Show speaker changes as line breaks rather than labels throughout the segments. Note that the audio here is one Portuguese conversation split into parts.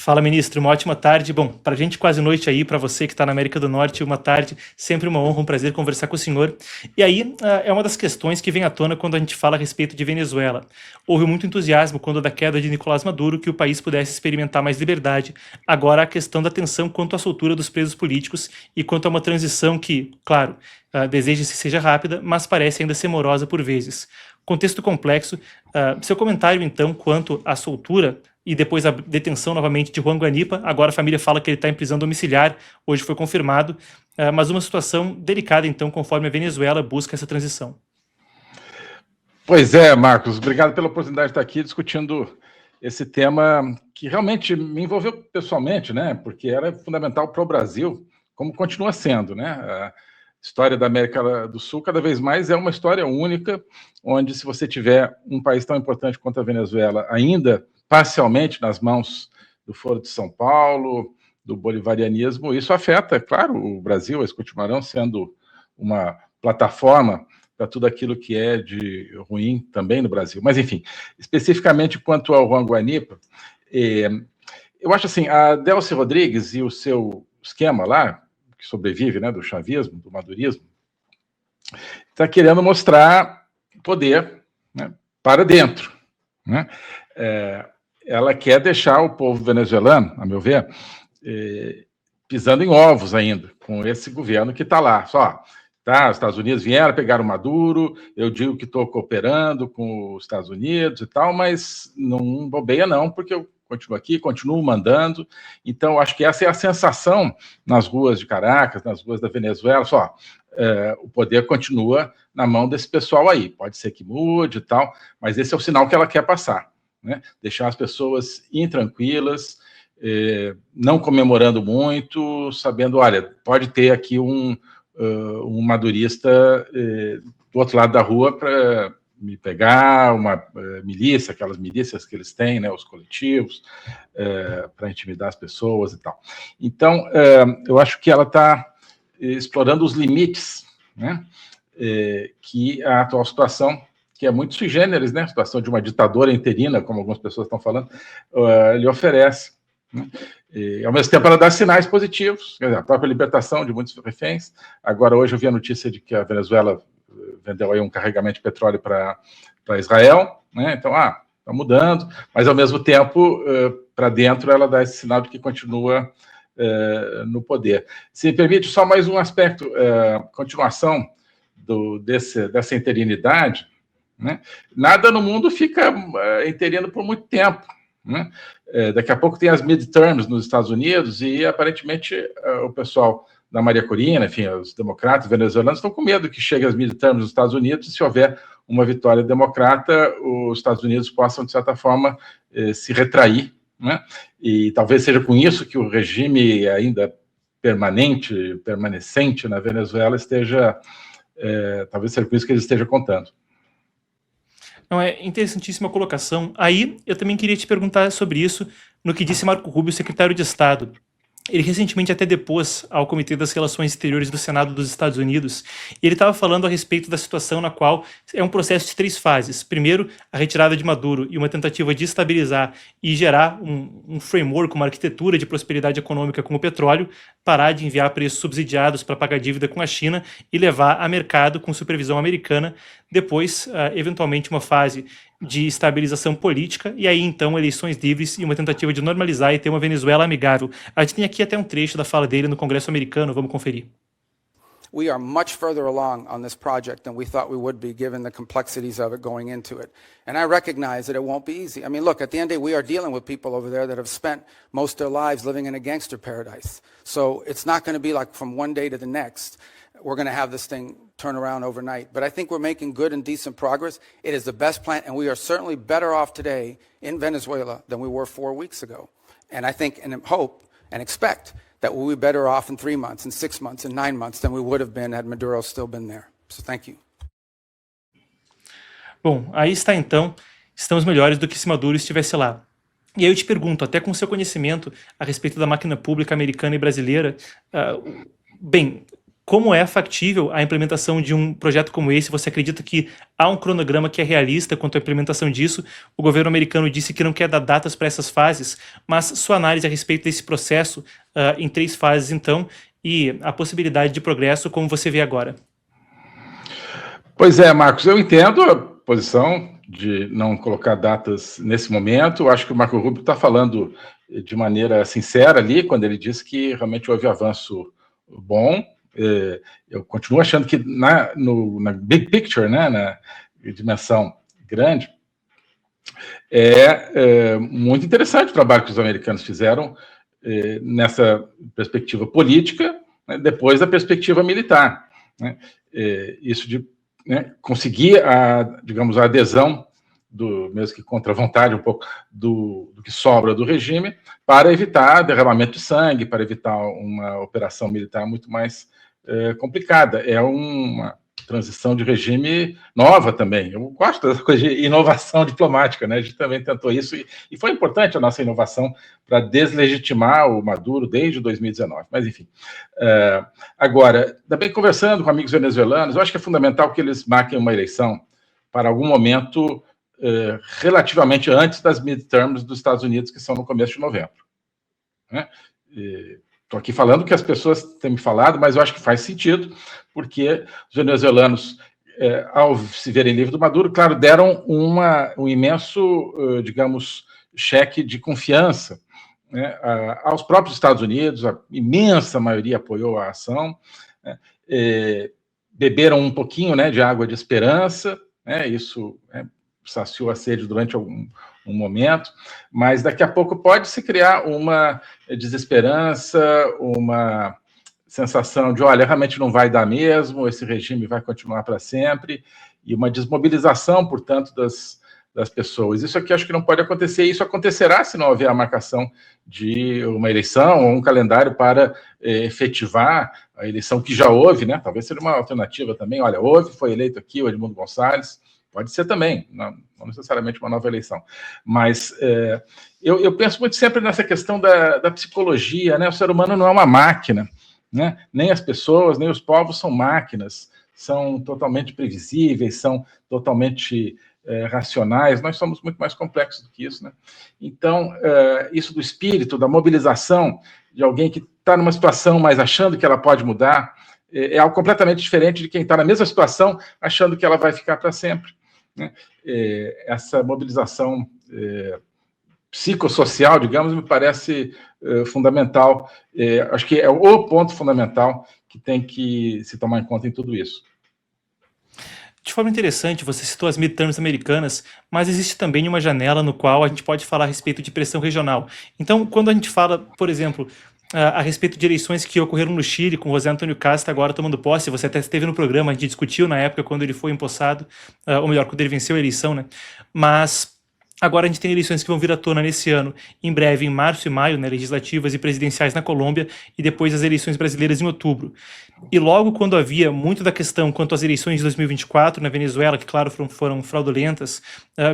Fala, ministro, uma ótima tarde. Bom, para a gente quase noite aí, para você que está na América do Norte, uma tarde, sempre uma honra, um prazer conversar com o senhor. E aí, é uma das questões que vem à tona quando a gente fala a respeito de Venezuela. Houve muito entusiasmo quando da queda de Nicolás Maduro que o país pudesse experimentar mais liberdade. Agora a questão da tensão quanto à soltura dos presos políticos e quanto a uma transição que, claro, deseja-se seja rápida, mas parece ainda ser morosa por vezes. Contexto complexo. Seu comentário, então, quanto à soltura e depois a detenção novamente de Juan Guanipa. Agora a família fala que ele está em prisão domiciliar, hoje foi confirmado, mas uma situação delicada, então, conforme a Venezuela busca essa transição.
Pois é, Marcos, obrigado pela oportunidade de estar aqui discutindo esse tema que realmente me envolveu pessoalmente, né? Porque era fundamental para o Brasil, como continua sendo, né? A história da América do Sul, cada vez mais, é uma história única, onde se você tiver um país tão importante quanto a Venezuela ainda parcialmente nas mãos do Foro de São Paulo, do bolivarianismo, isso afeta, claro, o Brasil, eles continuarão sendo uma plataforma para tudo aquilo que é de ruim também no Brasil. Mas, enfim, especificamente quanto ao Juan Guanipa, eu acho assim, a Delcy Rodrigues e o seu esquema lá, que sobrevive, né, do chavismo, do madurismo, está querendo mostrar poder, né, para dentro, né? Ela quer deixar o povo venezuelano, a meu ver, pisando em ovos ainda, com esse governo que está lá. Só, tá, os Estados Unidos vieram, pegaram o Maduro, eu digo que estou cooperando com os Estados Unidos e tal, mas não bobeia não, porque eu continuo aqui, continuo mandando. Então, acho que essa é a sensação nas ruas de Caracas, nas ruas da Venezuela, só, o poder continua na mão desse pessoal aí. Pode ser que mude e tal, mas esse é o sinal que ela quer passar. Né? Deixar as pessoas intranquilas, não comemorando muito, sabendo, olha, pode ter aqui um madurista do outro lado da rua para me pegar, uma milícia, aquelas milícias que eles têm, né, os coletivos, para intimidar as pessoas e tal. Então, eu acho que ela está explorando os limites, né, que a atual situação, que é muito sui generis, né? A situação de uma ditadura interina, como algumas pessoas estão falando, lhe oferece. Né? E, ao mesmo tempo, ela dá sinais positivos, a própria libertação de muitos reféns. Agora, hoje, eu vi a notícia de que a Venezuela vendeu aí um carregamento de petróleo para Israel, né? Então, está mudando, mas, ao mesmo tempo, para dentro, ela dá esse sinal de que continua no poder. Se me permite, só mais um aspecto, continuação dessa interinidade, né? Nada no mundo fica interino por muito tempo. Né? Daqui a pouco tem as midterms nos Estados Unidos e, aparentemente, o pessoal da Maria Corina, enfim, os democratas venezuelanos estão com medo que chegue as midterms nos Estados Unidos e, se houver uma vitória democrata, os Estados Unidos possam, de certa forma, se retrair. Né? E talvez seja com isso que o regime ainda permanecente na Venezuela esteja... talvez seja com isso que ele esteja contando.
Não, é interessantíssima a colocação. Aí, eu também queria te perguntar sobre isso no que disse Marco Rubio, secretário de Estado. Ele recentemente até depôs ao Comitê das Relações Exteriores do Senado dos Estados Unidos, e ele estava falando a respeito da situação na qual é um processo de 3 fases. Primeiro, a retirada de Maduro e uma tentativa de estabilizar e gerar um framework, uma arquitetura de prosperidade econômica com o petróleo, parar de enviar preços subsidiados para pagar dívida com a China e levar a mercado com supervisão americana. Depois, eventualmente, uma fase de estabilização política, e aí então eleições livres e uma tentativa de normalizar e ter uma Venezuela amigável. A gente tem aqui até um trecho da fala dele no Congresso americano, vamos conferir.
We are much further along on this project than we thought we would be, given the complexities of it going into it. And I recognize that it won't be easy. I mean, look, at the end of the day, we are dealing with people over there that have spent most of their lives living in a gangster paradise. So it's not going to be like from one day to the next, we're going to have this thing turn around overnight. But I think we're making good and decent progress. It is the best plan, and we are certainly better off today in Venezuela than we were 4 weeks ago. And I think and hope and expect that we'll be better off in 3 months, in 6 months, in 9 months than we would have been had Maduro still been there. So thank you.
Bom, aí está então, estamos melhores do que se Maduro estivesse lá. E aí eu te pergunto, até com seu conhecimento a respeito da máquina pública americana e brasileira, bem, como é factível a implementação de um projeto como esse? Você acredita que há um cronograma que é realista quanto à implementação disso? O governo americano disse que não quer dar datas para essas fases, mas sua análise a respeito desse processo em 3 fases, então, e a possibilidade de progresso, como você vê agora?
Pois é, Marcos, eu entendo a posição de não colocar datas nesse momento. Eu acho que o Marco Rubio está falando de maneira sincera ali, quando ele diz que realmente houve avanço bom. Eu continuo achando que na big picture, né, na dimensão grande, é muito interessante o trabalho que os americanos fizeram nessa perspectiva política, né, depois da perspectiva militar, né, isso de conseguir digamos, a adesão mesmo que contra a vontade um pouco do que sobra do regime, para evitar derramamento de sangue, para evitar uma operação militar muito mais complicada. É uma transição de regime nova também. Eu gosto dessa coisa de inovação diplomática, né? A gente também tentou isso, e foi importante a nossa inovação para deslegitimar o Maduro desde 2019. Mas, enfim. Agora, também conversando com amigos venezuelanos, eu acho que é fundamental que eles marquem uma eleição para algum momento relativamente antes das midterms dos Estados Unidos, que são no começo de novembro. Né? Estou aqui falando que as pessoas têm me falado, mas eu acho que faz sentido, porque os venezuelanos, ao se verem livres do Maduro, claro, deram um imenso, digamos, cheque de confiança, né, aos próprios Estados Unidos. A imensa maioria apoiou a ação, né, beberam um pouquinho, né, de água de esperança, né, isso saciou a sede durante um momento, mas daqui a pouco pode se criar uma desesperança, uma sensação de, olha, realmente não vai dar mesmo, esse regime vai continuar para sempre, e uma desmobilização, portanto, das pessoas. Isso aqui acho que não pode acontecer, isso acontecerá se não houver a marcação de uma eleição ou um calendário para efetivar a eleição que já houve, né? Talvez seja uma alternativa também, olha, foi eleito aqui o Edmundo Gonçalves, pode ser também, não necessariamente uma nova eleição. Mas eu penso muito sempre nessa questão da psicologia, né? O ser humano não é uma máquina, né? Nem as pessoas, nem os povos são máquinas, são totalmente previsíveis, são totalmente racionais. Nós somos muito mais complexos do que isso, né? Então, isso do espírito, da mobilização de alguém que está numa situação, mas achando que ela pode mudar, é algo completamente diferente de quem está na mesma situação, achando que ela vai ficar para sempre. Né? Essa mobilização psicossocial, digamos, me parece fundamental. Acho que é o ponto fundamental que tem que se tomar em conta em tudo isso.
De forma interessante, você citou as midterms americanas, mas existe também uma janela no qual a gente pode falar a respeito de pressão regional. Então, quando a gente fala, por exemplo, a respeito de eleições que ocorreram no Chile, com José Antônio Casta agora tomando posse, você até esteve no programa, a gente discutiu na época quando ele foi empossado, ou melhor, quando ele venceu a eleição, né? Mas agora a gente tem eleições que vão vir à tona nesse ano, em breve, em março e maio, né, legislativas e presidenciais na Colômbia, e depois as eleições brasileiras em outubro. E logo quando havia muito da questão quanto às eleições de 2024 na Venezuela, que claro foram fraudulentas,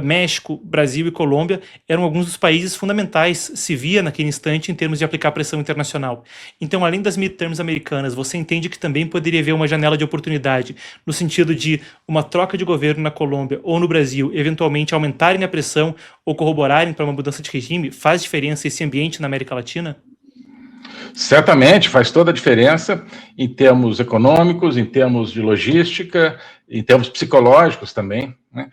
México, Brasil e Colômbia eram alguns dos países fundamentais, se via naquele instante, em termos de aplicar pressão internacional. Então, além das midterms americanas, você entende que também poderia haver uma janela de oportunidade, no sentido de uma troca de governo na Colômbia ou no Brasil, eventualmente aumentarem a pressão ou corroborarem para uma mudança de regime? Faz diferença esse ambiente na América Latina?
Certamente, faz toda a diferença em termos econômicos, em termos de logística, em termos psicológicos também, né?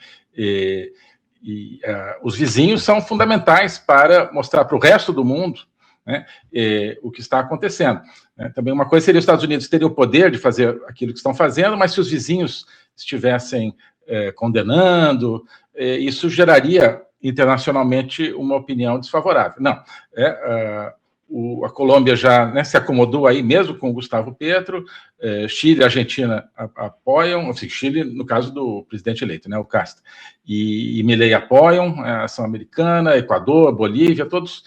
Os vizinhos são fundamentais para mostrar para o resto do mundo, né, o que está acontecendo. Né? Também uma coisa seria os Estados Unidos terem o poder de fazer aquilo que estão fazendo, mas se os vizinhos estivessem condenando, isso geraria internacionalmente uma opinião desfavorável. Não, a Colômbia já, né, se acomodou aí mesmo com o Gustavo Petro, Chile e Argentina apoiam, assim, Chile no caso do presidente eleito, né, o Castro, e Milei apoiam a ação americana, Equador, Bolívia, todos,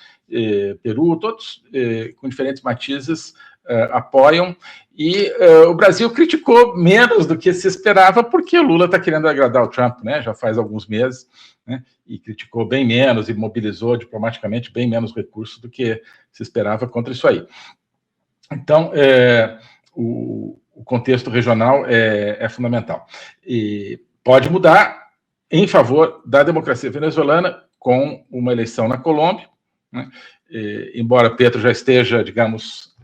Peru, todos com diferentes matizes apoiam, e o Brasil criticou menos do que se esperava, porque o Lula está querendo agradar o Trump, né, já faz alguns meses, né, e criticou bem menos e mobilizou diplomaticamente bem menos recursos do que se esperava contra isso aí. Então, o contexto regional é fundamental. E pode mudar em favor da democracia venezuelana com uma eleição na Colômbia, né? Embora Petro já esteja, digamos,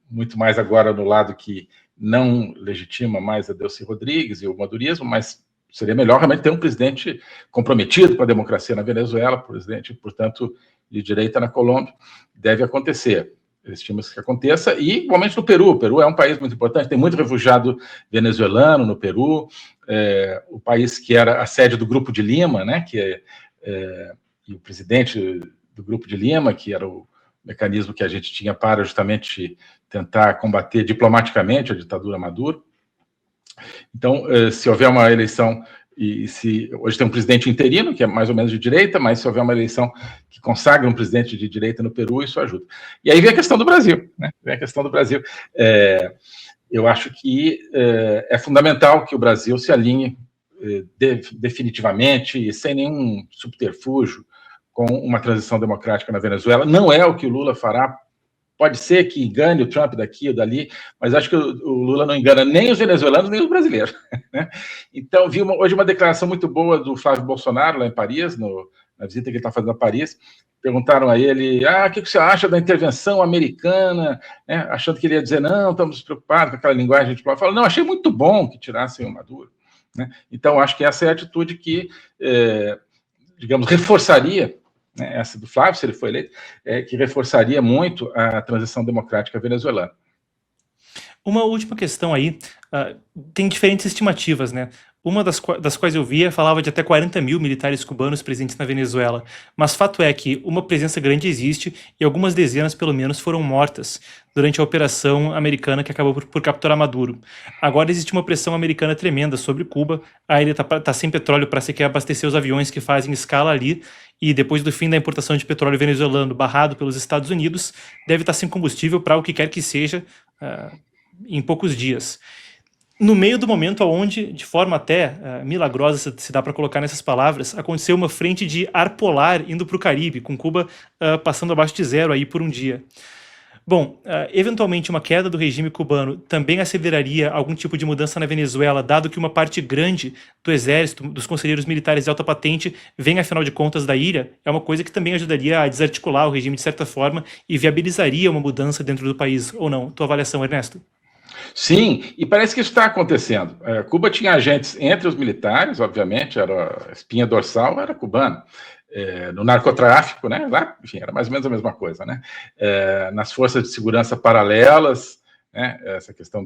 muito mais agora no lado que não legitima mais a Delcy Rodrigues e o madurismo, mas seria melhor realmente ter um presidente comprometido com a democracia na Venezuela, presidente, portanto, de direita na Colômbia. Deve acontecer. Estima-se que aconteça, e igualmente no Peru. O Peru é um país muito importante, tem muito refugiado venezuelano no Peru, o país que era a sede do Grupo de Lima, né, e o presidente do Grupo de Lima, que era o mecanismo que a gente tinha para justamente tentar combater diplomaticamente a ditadura Maduro. Então, se houver uma eleição, e se hoje tem um presidente interino, que é mais ou menos de direita, mas se houver uma eleição que consagra um presidente de direita no Peru, isso ajuda. E aí vem a questão do Brasil, né? Vem a questão do Brasil. Eu acho que é fundamental que o Brasil se alinhe definitivamente e sem nenhum subterfúgio com uma transição democrática na Venezuela. Não é o que o Lula fará. Pode ser que engane o Trump daqui ou dali, mas acho que o Lula não engana nem os venezuelanos, nem os brasileiros, né? Então, vi hoje uma declaração muito boa do Flávio Bolsonaro, lá em Paris, na visita que ele está fazendo a Paris. Perguntaram a ele, o que você acha da intervenção americana, né? Achando que ele ia dizer, não, estamos preocupados com aquela linguagem. Ele falou, não, achei muito bom que tirassem o Maduro, né? Então, acho que essa é a atitude que, digamos, reforçaria, né, essa do Flávio, se ele for eleito, que reforçaria muito a transição democrática venezuelana.
Uma última questão aí, tem diferentes estimativas, né? Uma das quais eu via falava de até 40 mil militares cubanos presentes na Venezuela, mas fato é que uma presença grande existe e algumas dezenas, pelo menos, foram mortas durante a operação americana que acabou por capturar Maduro. Agora existe uma pressão americana tremenda sobre Cuba, a ilha está sem petróleo para sequer abastecer os aviões que fazem escala ali, e depois do fim da importação de petróleo venezuelano barrado pelos Estados Unidos, deve estar sem combustível para o que quer que seja em poucos dias. No meio do momento onde, de forma até milagrosa, se dá para colocar nessas palavras, aconteceu uma frente de ar polar indo para o Caribe, com Cuba passando abaixo de zero aí por um dia. Bom, eventualmente uma queda do regime cubano também aceleraria algum tipo de mudança na Venezuela, dado que uma parte grande do exército, dos conselheiros militares de alta patente, vem, afinal de contas, da ilha. É uma coisa que também ajudaria a desarticular o regime de certa forma e viabilizaria uma mudança dentro do país, ou não? Tua avaliação, Ernesto?
Sim, e parece que isso está acontecendo. Cuba tinha agentes entre os militares, obviamente, era a espinha dorsal, era cubano. No narcotráfico, né? Lá, enfim, era mais ou menos a mesma coisa, né? Nas forças de segurança paralelas, né? Essa questão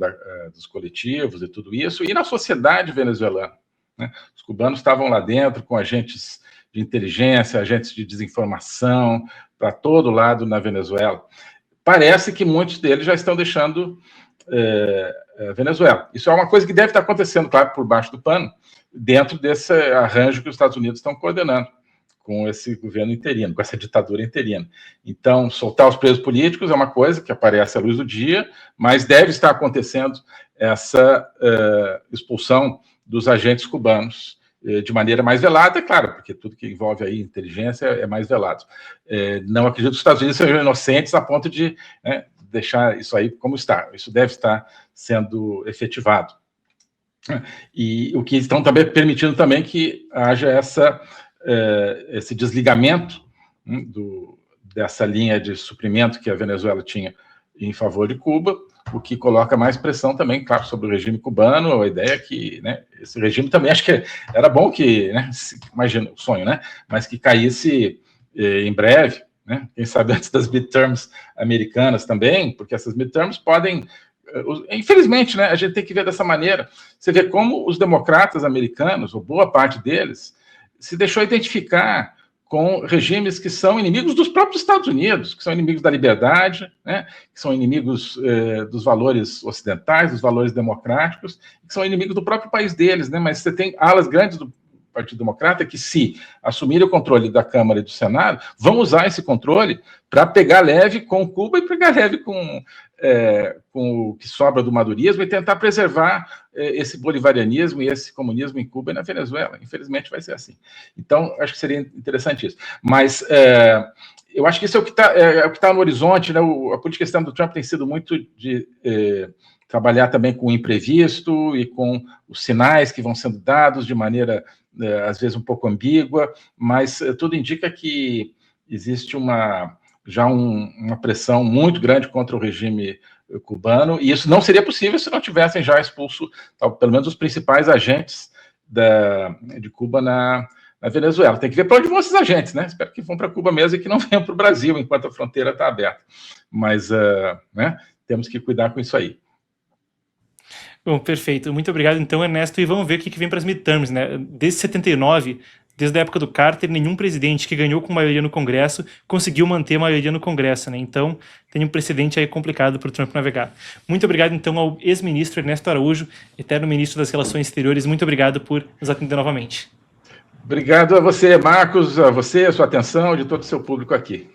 dos coletivos e tudo isso, e na sociedade venezuelana, né? Os cubanos estavam lá dentro com agentes de inteligência, agentes de desinformação, para todo lado na Venezuela. Parece que muitos deles já estão deixando Venezuela. Isso é uma coisa que deve estar acontecendo, claro, por baixo do pano, dentro desse arranjo que os Estados Unidos estão coordenando com esse governo interino, com essa ditadura interina. Então, soltar os presos políticos é uma coisa que aparece à luz do dia, mas deve estar acontecendo essa expulsão dos agentes cubanos de maneira mais velada, claro, porque tudo que envolve aí inteligência é mais velado. Não acredito que os Estados Unidos sejam inocentes a ponto de deixar isso aí como está. Isso deve estar sendo efetivado. E o que estão também permitindo também que haja esse desligamento dessa linha de suprimento que a Venezuela tinha em favor de Cuba, o que coloca mais pressão também, claro, sobre o regime cubano. A ideia é que, né, esse regime também, acho que era bom que, né, imagina o sonho, né, mas que caísse em breve, né, quem sabe antes das midterms americanas também, porque essas midterms podem, infelizmente, né, a gente tem que ver dessa maneira. Você vê como os democratas americanos, ou boa parte deles, se deixou identificar com regimes que são inimigos dos próprios Estados Unidos, que são inimigos da liberdade, né, que são inimigos dos valores ocidentais, dos valores democráticos, que são inimigos do próprio país deles, né, mas você tem alas grandes do Partido Democrata que, se assumirem o controle da Câmara e do Senado, vão usar esse controle para pegar leve com Cuba e pegar leve com o que sobra do madurismo e tentar preservar esse bolivarianismo e esse comunismo em Cuba e na Venezuela. Infelizmente vai ser assim. Então, acho que seria interessante isso. Mas eu acho que isso é o que está no horizonte, né? A política externa do Trump tem sido muito de trabalhar também com o imprevisto e com os sinais que vão sendo dados de maneira, às vezes, um pouco ambígua, mas tudo indica que existe já uma pressão muito grande contra o regime cubano, e isso não seria possível se não tivessem já expulso, pelo menos, os principais agentes de Cuba na Venezuela. Tem que ver para onde vão esses agentes, né? Espero que vão para Cuba mesmo e que não venham para o Brasil enquanto a fronteira está aberta. Mas né, temos que cuidar com isso aí.
Bom, perfeito. Muito obrigado, então, Ernesto. E vamos ver o que vem para as midterms, né? Desde 79, desde a época do Carter, nenhum presidente que ganhou com maioria no Congresso conseguiu manter a maioria no Congresso, né? Então, tem um precedente aí complicado para o Trump navegar. Muito obrigado, então, ao ex-ministro Ernesto Araújo, eterno ministro das Relações Exteriores. Muito obrigado por nos atender novamente.
Obrigado a você, Marcos, a você, a sua atenção, de todo o seu público aqui.